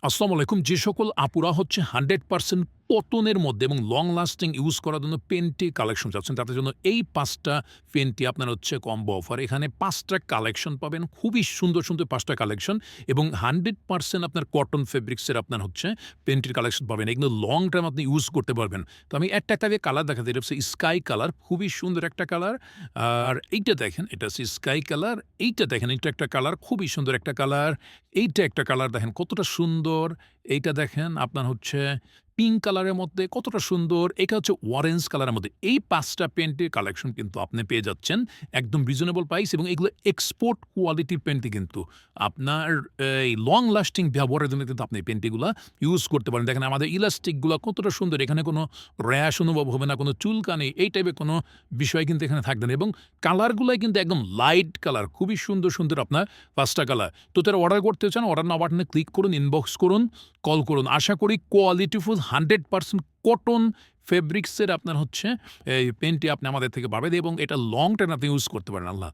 আসসালামু আলাইকুম। যে সকল আপুরা হচ্ছে 100% কটনের মধ্যে এবং লং লাস্টিং ইউজ করার জন্য পেন্টি কালেকশন চাচ্ছেন, তাদের জন্য এই ৫ টা পেন্টি আপনার হচ্ছে কম্বো অফার। এখানে ৫ টা কালেকশন পাবেন। খুবই সুন্দর, সুন্দর ৫ টা কালেকশন এবং 100% আপনার কটন ফেব্রিক্সের আপনার হচ্ছে পেন্টির কালেকশন পাবেন। এগুলো লং টাইম আপনি ইউজ করতে পারবেন। তো আমি একটা কালার দেখাচ্ছি। এটা হচ্ছে স্কাই কালার। খুবই সুন্দর একটা কালার। আর এইটা দেখেন, এটা হচ্ছে স্কাই কালার। এইটা দেখেন, এইটা একটা কালার। খুবই সুন্দর একটা কালার। এইটা একটা কালার দেখেন কতটা সুন্দর। এইটা দেখেন আপনার হচ্ছে পিঙ্ক কালারের মধ্যে কতটা সুন্দর। এটা হচ্ছে অরেঞ্জ কালারের মধ্যে। এই ৫ টা পেন্টের কালেকশন কিন্তু আপনি পেয়ে যাচ্ছেন একদম রিজনেবল প্রাইস এবং এগুলো এক্সপোর্ট কোয়ালিটির পেন্টি কিন্তু। আপনার এই লং লাস্টিং ব্যবহারের জন্য কিন্তু আপনি এই পেন্টিগুলা ইউজ করতে পারেন। দেখেন আমাদের ইলাস্টিকগুলা কতটা সুন্দর। এখানে কোনো র‍্যাশ অনুভব হবে না, কোনো চুলকানি এই টাইপের কোনো বিষয় কিন্তু এখানে থাকবে না এবং কালারগুলাই কিন্তু একদম লাইট কালার। খুবই সুন্দর, সুন্দর আপনার ৫ টা কালার। তো যারা অর্ডার করতে চান, অর্ডার নাও বাটনে ক্লিক করুন, ইনবক্স করুন, কল করুন। আশা করি কোয়ালিটিফুল 100% কটন ফেব্রিক্সের আপনার হচ্ছে এই পেনটি আপনি আমাদের থেকে পাবেন এবং এটা লং টাইম আপনি ইউজ করতে পারেন। আল্লাহ